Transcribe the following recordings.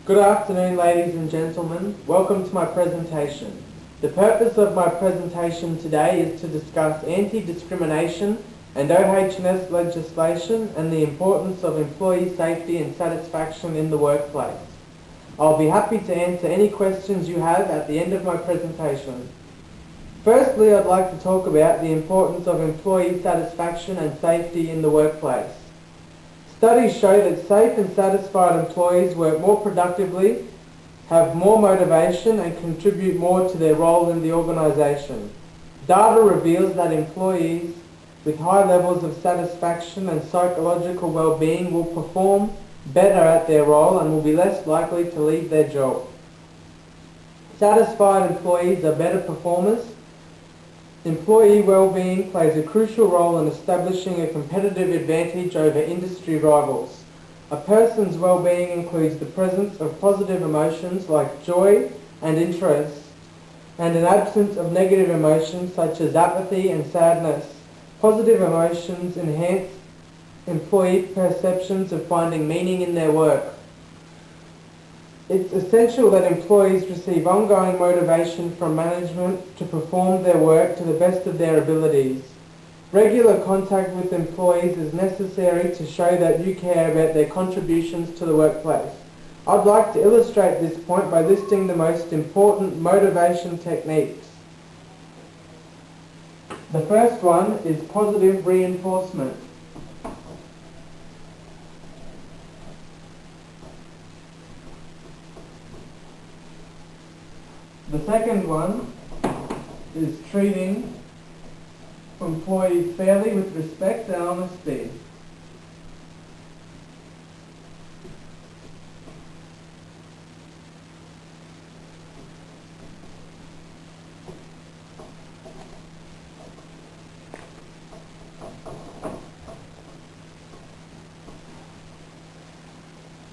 Good afternoon, ladies and gentlemen. Welcome to my presentation. The purpose of my presentation today is to discuss anti-discrimination and OH&S legislation and the importance of employee safety and satisfaction in the workplace. I'll be happy to answer any questions you have at the end of my presentation. Firstly, I'd like to talk about the importance of employee satisfaction and safety in the workplace. Studies show that safe and satisfied employees work more productively, have more motivation and contribute more to their role in the organisation. Data reveals that employees with high levels of satisfaction and psychological well-being will perform better at their role and will be less likely to leave their job. Satisfied employees are better performers. Employee well-being plays a crucial role in establishing a competitive advantage over industry rivals. A person's well-being includes the presence of positive emotions like joy and interest, and an absence of negative emotions such as apathy and sadness. Positive emotions enhance employee perceptions of finding meaning in their work. It's essential that employees receive ongoing motivation from management to perform their work to the best of their abilities. Regular contact with employees is necessary to show that you care about their contributions to the workplace. I'd like to illustrate this point by listing the most important motivation techniques. The first one is positive reinforcement. The second one is treating employees fairly with respect and honesty.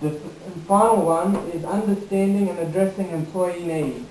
The final one is understanding and addressing employee needs.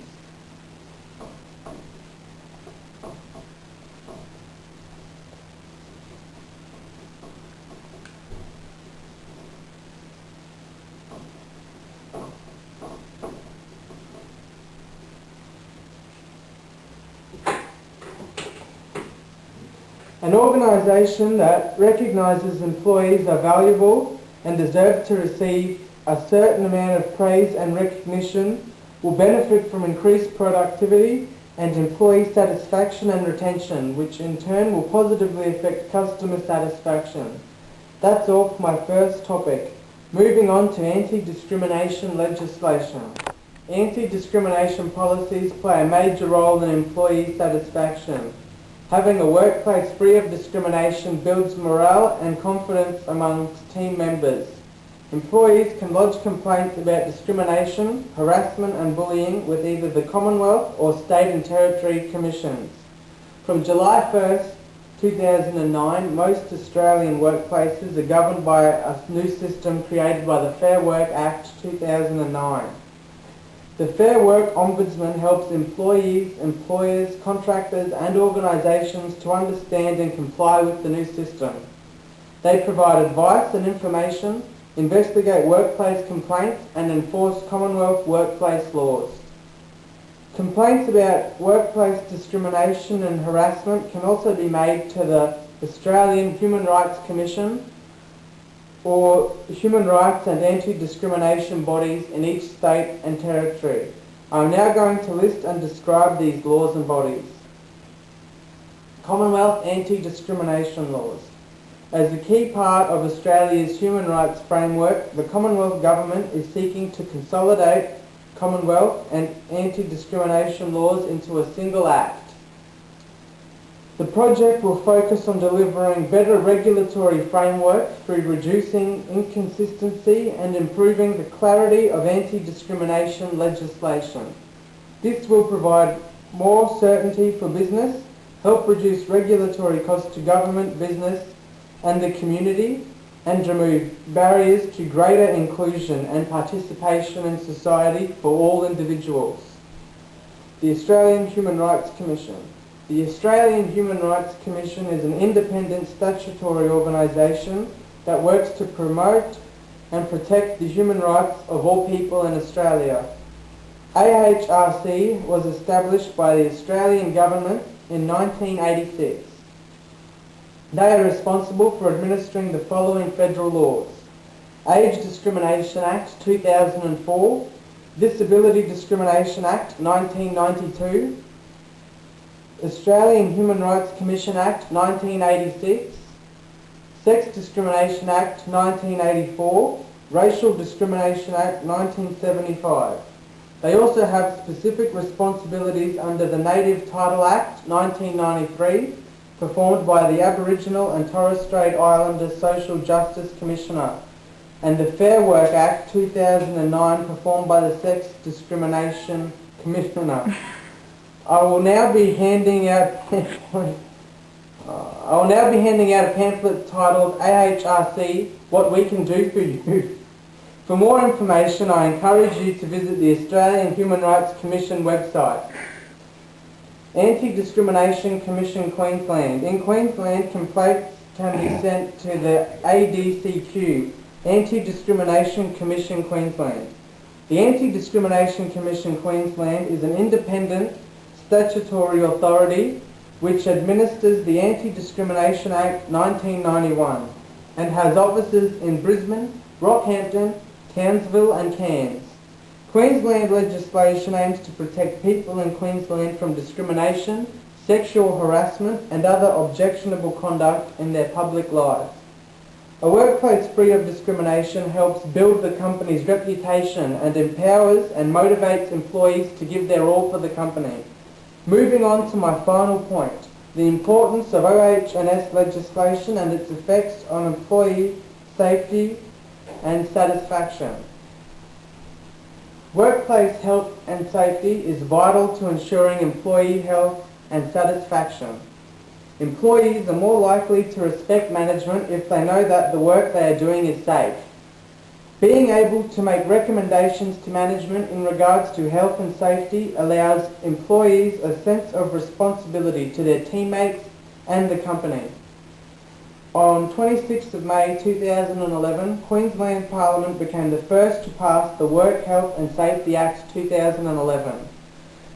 An organisation that recognises employees are valuable and deserve to receive a certain amount of praise and recognition will benefit from increased productivity and employee satisfaction and retention, which in turn will positively affect customer satisfaction. That's all for my first topic. Moving on to anti-discrimination legislation. Anti-discrimination policies play a major role in employee satisfaction. Having a workplace free of discrimination builds morale and confidence amongst team members. Employees can lodge complaints about discrimination, harassment and bullying with either the Commonwealth or state and territory commissions. From July 1st, 2009, most Australian workplaces are governed by a new system created by the Fair Work Act 2009. The Fair Work Ombudsman helps employees, employers, contractors and organisations to understand and comply with the new system. They provide advice and information, investigate workplace complaints and enforce Commonwealth workplace laws. Complaints about workplace discrimination and harassment can also be made to the Australian Human Rights Commission or human rights and anti-discrimination bodies in each state and territory. I'm now going to list and describe these laws and bodies. Commonwealth anti-discrimination laws. As a key part of Australia's human rights framework, the Commonwealth Government is seeking to consolidate Commonwealth and anti-discrimination laws into a single act. The project will focus on delivering better regulatory framework through reducing inconsistency and improving the clarity of anti-discrimination legislation. This will provide more certainty for business, help reduce regulatory costs to government, business and the community, and remove barriers to greater inclusion and participation in society for all individuals. The Australian Human Rights Commission. The Australian Human Rights Commission is an independent statutory organisation that works to promote and protect the human rights of all people in Australia. AHRC was established by the Australian Government in 1986. They are responsible for administering the following federal laws: Age Discrimination Act 2004, Disability Discrimination Act 1992, Australian Human Rights Commission Act 1986, Sex Discrimination Act 1984, Racial Discrimination Act 1975. They also have specific responsibilities under the Native Title Act 1993, performed by the Aboriginal and Torres Strait Islander Social Justice Commissioner, and the Fair Work Act 2009, performed by the Sex Discrimination Commissioner. I will now be handing out a pamphlet titled AHRC, What We Can Do For You. For more information, I encourage you to visit the Australian Human Rights Commission website. Anti-Discrimination Commission Queensland. In Queensland, complaints can be sent to the ADCQ, Anti-Discrimination Commission Queensland. The Anti-Discrimination Commission Queensland is an independent statutory authority which administers the Anti-Discrimination Act 1991 and has offices in Brisbane, Rockhampton, Townsville and Cairns. Queensland legislation aims to protect people in Queensland from discrimination, sexual harassment and other objectionable conduct in their public lives. A workplace free of discrimination helps build the company's reputation and empowers and motivates employees to give their all for the company. Moving on to my final point, the importance of OH&S legislation and its effects on employee safety and satisfaction. Workplace health and safety is vital to ensuring employee health and satisfaction. Employees are more likely to respect management if they know that the work they are doing is safe. Being able to make recommendations to management in regards to health and safety allows employees a sense of responsibility to their teammates and the company. On 26th of May 2011, Queensland Parliament became the first to pass the Work Health and Safety Act 2011.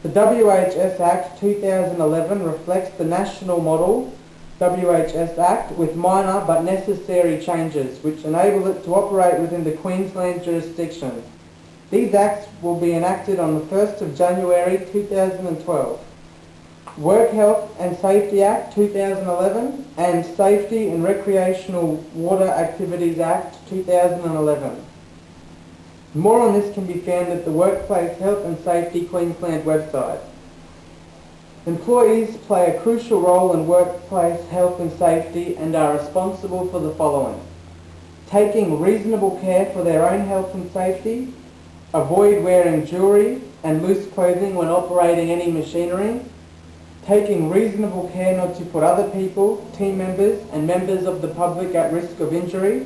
The WHS Act 2011 reflects the national model WHS Act with minor but necessary changes which enable it to operate within the Queensland jurisdiction. These acts will be enacted on the 1st of January 2012. Work Health and Safety Act 2011 and Safety and Recreational Water Activities Act 2011. More on this can be found at the Workplace Health and Safety Queensland website. Employees play a crucial role in workplace health and safety and are responsible for the following: taking reasonable care for their own health and safety, avoid wearing jewellery and loose clothing when operating any machinery, taking reasonable care not to put other people, team members and members of the public at risk of injury,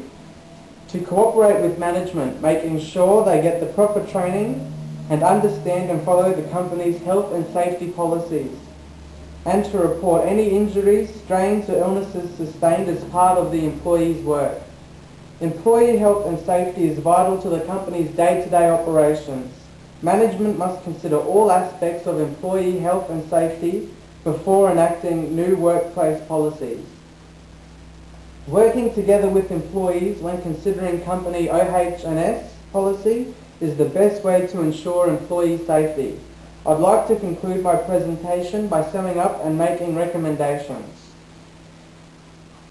to cooperate with management, making sure they get the proper training and understand and follow the company's health and safety policies, and to report any injuries, strains or illnesses sustained as part of the employee's work. Employee health and safety is vital to the company's day-to-day operations. Management must consider all aspects of employee health and safety before enacting new workplace policies. Working together with employees when considering company OH&S policy is the best way to ensure employee safety. I'd like to conclude my presentation by summing up and making recommendations.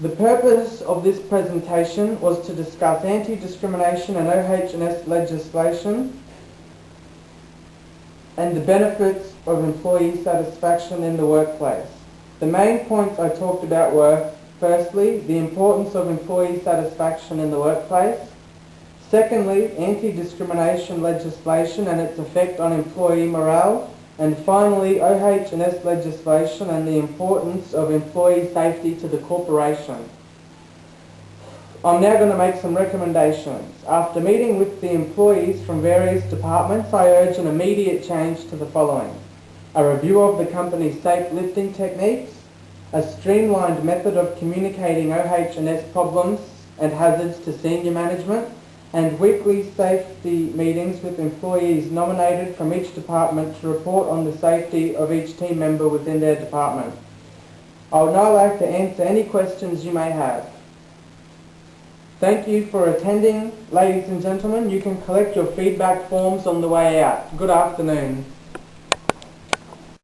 The purpose of this presentation was to discuss anti-discrimination and OH&S legislation and the benefits of employee satisfaction in the workplace. The main points I talked about were, firstly, the importance of employee satisfaction in the workplace. Secondly, anti-discrimination legislation and its effect on employee morale. And finally, OH&S legislation and the importance of employee safety to the corporation. I'm now going to make some recommendations. After meeting with the employees from various departments, I urge an immediate change to the following: a review of the company's safe lifting techniques, a streamlined method of communicating OH&S problems and hazards to senior management, and weekly safety meetings with employees nominated from each department to report on the safety of each team member within their department. I would now like to answer any questions you may have. Thank you for attending, ladies and gentlemen. You can collect your feedback forms on the way out. Good afternoon.